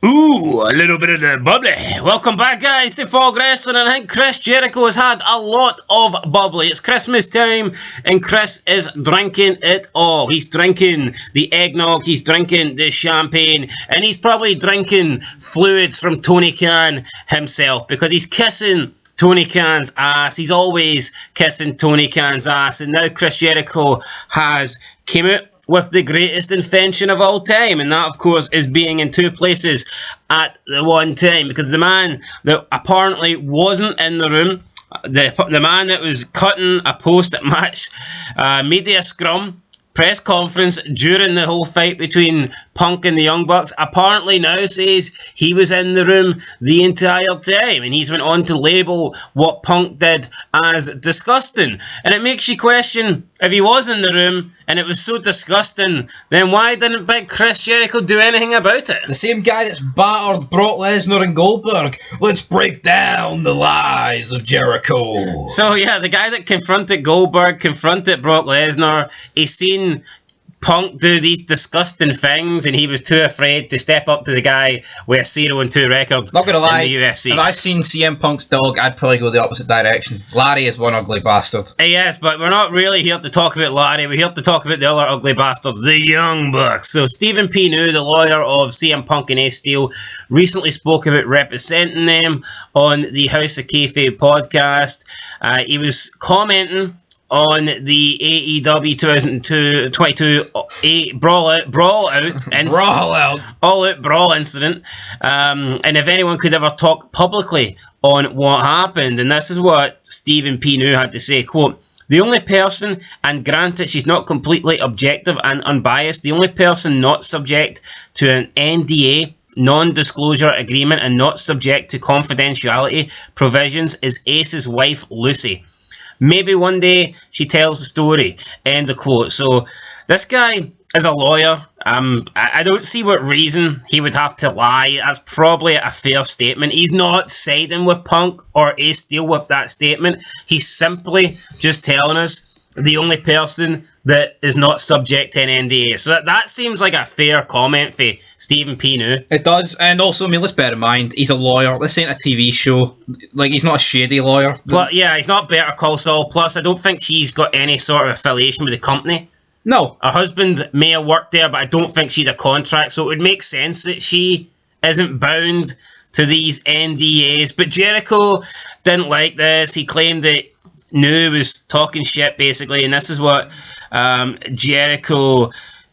Ooh, a little bit of the bubbly. Welcome back, guys, to Fog Wrestling, and I think Chris Jericho has had a lot of bubbly. It's Christmas time, and Chris is drinking it all. He's drinking the eggnog, he's drinking the champagne, and he's probably drinking fluids from Tony Khan himself, because he's kissing Tony Khan's ass. He's always kissing Tony Khan's ass, and now Chris Jericho has came out with the greatest invention of all time, and that, of course, is being in two places at the one time, because the man that apparently wasn't in the room, the man that was cutting a post-match media scrum press conference during the whole fight between Punk and the Young Bucks, apparently now says he was in the room the entire time, and he's went on to label what Punk did as disgusting. And it makes you question, if he was in the room and it was so disgusting, then why didn't Big Chris Jericho do anything about it? The same guy that's battered Brock Lesnar and Goldberg. Let's break down the lies of Jericho. So yeah, the guy that confronted Goldberg, confronted Brock Lesnar, he's seen Punk do these disgusting things, and he was too afraid to step up to the guy with a 0-2 record. Not gonna lie, in the UFC. If I seen CM Punk's dog, I'd probably go the opposite direction. Larry is one ugly bastard. Yes, but we're not really here to talk about Larry. We're here to talk about the other ugly bastards, the Young Bucks. So Stephen P. New, the lawyer of CM Punk and Ace Steel, recently spoke about representing them on the House of Kayfabe podcast. He was commenting on the AEW 2022 Brawl Out Brawl incident, and if anyone could ever talk publicly on what happened, and this is what Stephen P. New had to say, quote, "The only person, and granted she's not completely objective and unbiased, the only person not subject to an NDA, non-disclosure agreement, and not subject to confidentiality provisions is Ace's wife, Lucy. Maybe one day she tells the story." End of quote. So this guy is a lawyer. I don't see what reason he would have to lie. That's probably a fair statement. He's not siding with Punk or Ace Steel with that statement. He's simply just telling us the only person that is not subject to an NDA. So that seems like a fair comment for Stephen P. New. It does, and also, I mean, let's bear in mind, he's a lawyer. This ain't a TV show. Like, he's not a shady lawyer. Plus, yeah, he's not Better Call Saul. Plus, I don't think she's got any sort of affiliation with the company. No. Her husband may have worked there, but I don't think she'd a contract, so it would make sense that she isn't bound to these NDAs. But Jericho didn't like this. He claimed that New was talking shit, basically, and this is what Jericho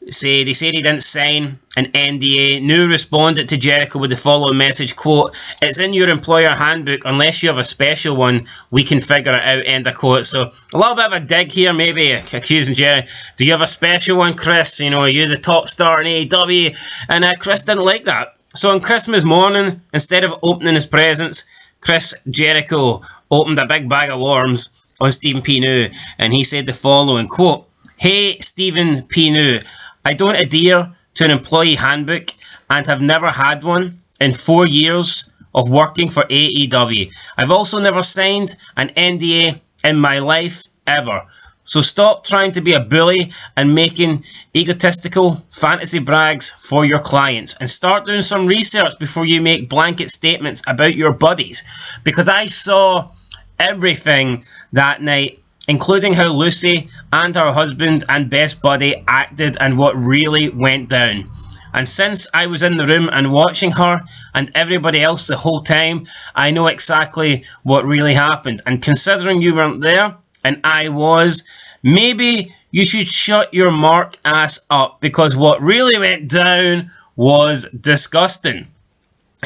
said. He said he didn't sign an NDA. New responded to Jericho with the following message, quote, "It's in your employer handbook. Unless you have a special one, we can figure it out," end of quote. So a little bit of a dig here, maybe accusing Jerry. Do you have a special one, Chris? You know, are you the top star in AEW? And Chris didn't like that. So on Christmas morning, instead of opening his presents, Chris Jericho opened a big bag of worms on Stephen P. New, and he said the following, quote, "Hey, Stephen P. New, I don't adhere to an employee handbook and have never had one in 4 years of working for AEW. I've also never signed an NDA in my life, ever. So stop trying to be a bully and making egotistical fantasy brags for your clients, and start doing some research before you make blanket statements about your buddies, because I saw everything that night, including how Lucy and her husband and best buddy acted and what really went down. And since I was in the room and watching her and everybody else the whole time, I know exactly what really happened. And considering you weren't there and I was, maybe you should shut your mark ass up, because what really went down was disgusting."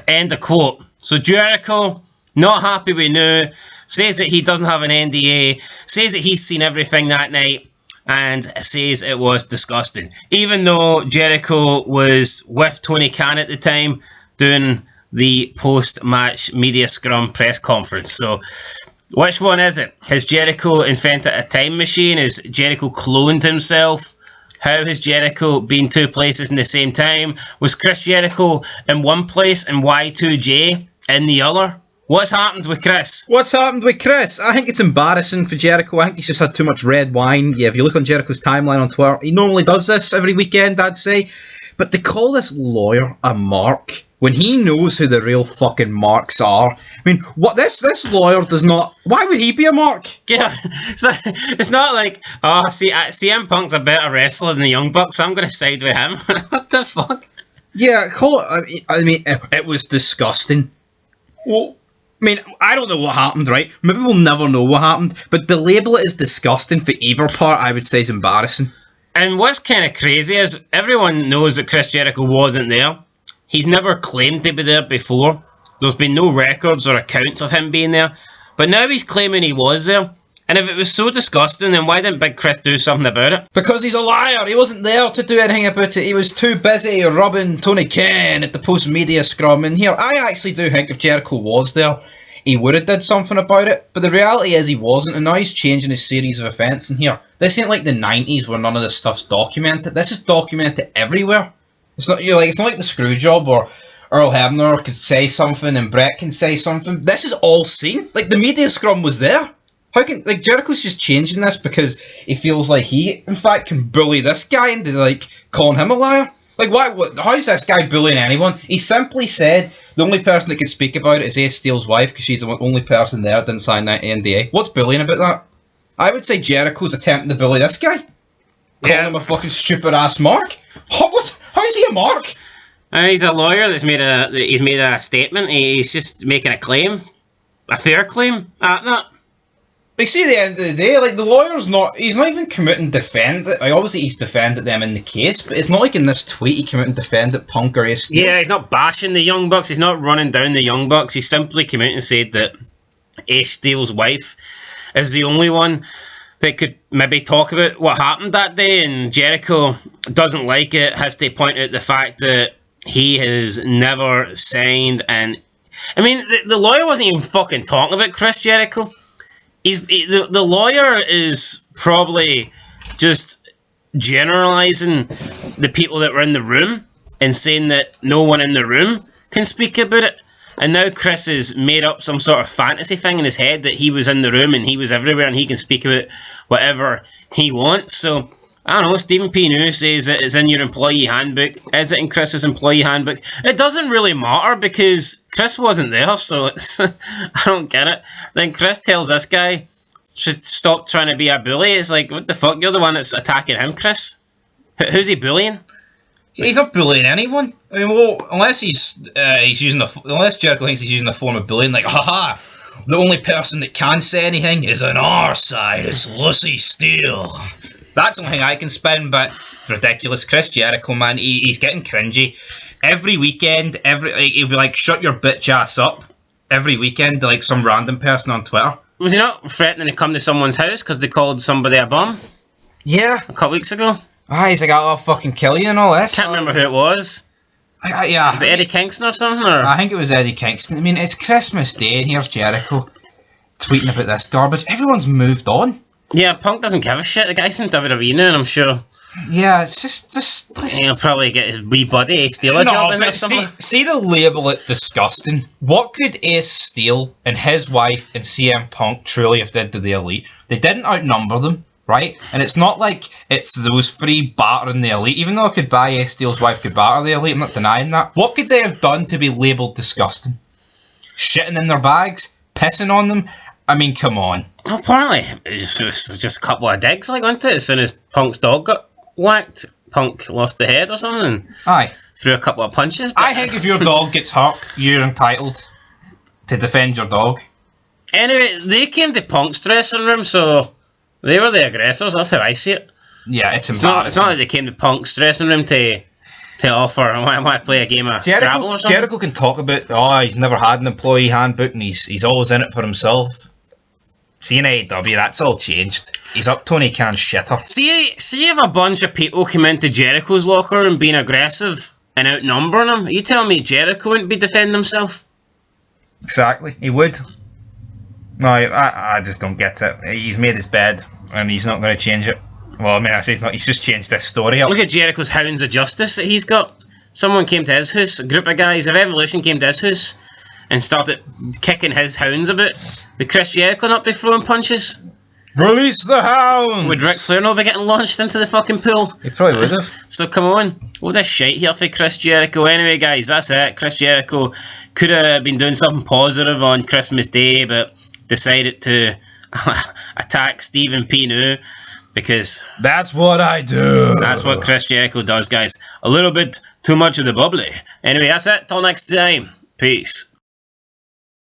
End of quote. So Jericho, not happy with New, says that he doesn't have an NDA, says that he's seen everything that night, and says it was disgusting. Even though Jericho was with Tony Khan at the time doing the post-match media scrum press conference. So which one is it? Has Jericho invented a time machine? Has Jericho cloned himself? How has Jericho been two places in the same time? Was Chris Jericho in one place and Y2J in the other? What's happened with Chris? What's happened with Chris? I think it's embarrassing for Jericho. I think he's just had too much red wine. Yeah, if you look on Jericho's timeline on Twitter, he normally does this every weekend, I'd say. But to call this lawyer a mark when he knows who the real fucking marks are. I mean, what this lawyer does not. Why would he be a mark? Yeah, it's not like, oh, see, CM Punk's a better wrestler than the Young Bucks, so I'm going to side with him. What the fuck? Yeah, I mean, it was disgusting. Well, I mean, I don't know what happened, right? Maybe we'll never know what happened, but to label it as disgusting for either part, I would say is embarrassing. And what's kind of crazy is everyone knows that Chris Jericho wasn't there. He's never claimed to be there before. There's been no records or accounts of him being there. But now he's claiming he was there. And if it was so disgusting, then why didn't Big Chris do something about it? Because he's a liar. He wasn't there to do anything about it. He was too busy rubbing Tony Khan at the post-media scrum. And here, I actually do think if Jericho was there, he would have did something about it. But the reality is he wasn't, and now he's changing his series of events in here. This ain't like the 90s where none of this stuff's documented. This is documented everywhere. It's not it's not like the Screwjob or Earl Hebner could say something and Brett can say something. This is all seen. Like, the media scrum was there. How can, like, Jericho's just changing this because he feels like he, in fact, can bully this guy into, like, calling him a liar? Like, how is this guy bullying anyone? He simply said the only person that can speak about it is Ace Steel's wife because she's the only person there that didn't sign that NDA. What's bullying about that? I would say Jericho's attempting to bully this guy. Calling him a fucking stupid-ass mark. What? How is he a mark? He's a lawyer that's made a statement. He's just making a claim. A fair claim at that. Like, see, at the end of the day, like, the lawyer's he's not even committing defend it. Like, obviously he's defended them in the case, but it's not like in this tweet he came out and defended Punk or Ace Steel. Yeah, he's not bashing the Young Bucks, he's not running down the Young Bucks, he simply came out and said that Ace Steel's wife is the only one that could maybe talk about what happened that day, and Jericho doesn't like it, has to point out the fact that he has never signed, and I mean, the lawyer wasn't even fucking talking about Chris Jericho. The lawyer is probably just generalising the people that were in the room and saying that no one in the room can speak about it. And now Chris has made up some sort of fantasy thing in his head that he was in the room and he was everywhere and he can speak about whatever he wants. So, I don't know, Stephen P. New says that it's in your employee handbook. Is it in Chris's employee handbook? It doesn't really matter because Chris wasn't there, so it's I don't get it. Then Chris tells this guy should stop trying to be a bully. It's like, what the fuck? You're the one that's attacking him, Chris. Who's he bullying? He's not bullying anyone. I mean, well, unless unless Jericho thinks he's using a form of bullying, like, haha, the only person that can say anything is on our side. It's Lucy Steele. That's the only thing I can spin, but it's ridiculous. Chris Jericho, man, he's getting cringy. Every weekend, he'll be like, shut your bitch ass up. Every weekend, like some random person on Twitter. Was he not threatening to come to someone's house because they called somebody a bum? Yeah. A couple weeks ago? He's like, I'll fucking kill you and all this. Can't remember who it was. Yeah. Was it Eddie Kingston or something? Or? I think it was Eddie Kingston. I mean, it's Christmas Day and here's Jericho tweeting about this garbage. Everyone's moved on. Yeah, Punk doesn't give a shit. The guy's in WWE now, and I'm sure. Yeah, it's just he'll probably get his wee buddy Ace Steel a job in there somewhere. See the label it disgusting. What could Ace Steel and his wife and CM Punk truly have did to the Elite? They didn't outnumber them, right? And it's not like it's those three battering the Elite. Even though I could buy Ace Steel's wife could batter the Elite, I'm not denying that. What could they have done to be labelled disgusting? Shitting in their bags? Pissing on them? I mean, come on. Well, apparently, it was just a couple of digs, like, wasn't it? As soon as Punk's dog got whacked, Punk lost the head or something. Aye. Threw a couple of punches. I think if your dog gets hurt, you're entitled to defend your dog. Anyway, they came to Punk's dressing room, so they were the aggressors. That's how I see it. Yeah, it's not like they came to Punk's dressing room to offer, I want to play a game of Scrabble or something. Jericho can talk about, he's never had an employee handbook and he's always in it for himself. See in AEW, that's all changed. He's up Tony Khan's shitter. See if a bunch of people come into Jericho's locker and being aggressive and outnumbering him. Are you telling me Jericho wouldn't be defending himself? Exactly, he would. No, I just don't get it. He's made his bed and he's not going to change it. Well, I mean, I say he's not. He's just changed this story up. Look at Jericho's Hounds of Justice that he's got. Someone came to his house, a group of guys, a Revolution came to his house and started kicking his hounds about. Would Chris Jericho not be throwing punches? Release the hound! Would Ric Flair not be getting launched into the fucking pool? He probably would have. So come on, all this shite here for Chris Jericho. Anyway, guys, that's it. Chris Jericho could have been doing something positive on Christmas Day, but decided to attack Stephen P. New, because that's what I do. That's what Chris Jericho does, guys. A little bit too much of the bubbly. Anyway, that's it. Till next time. Peace.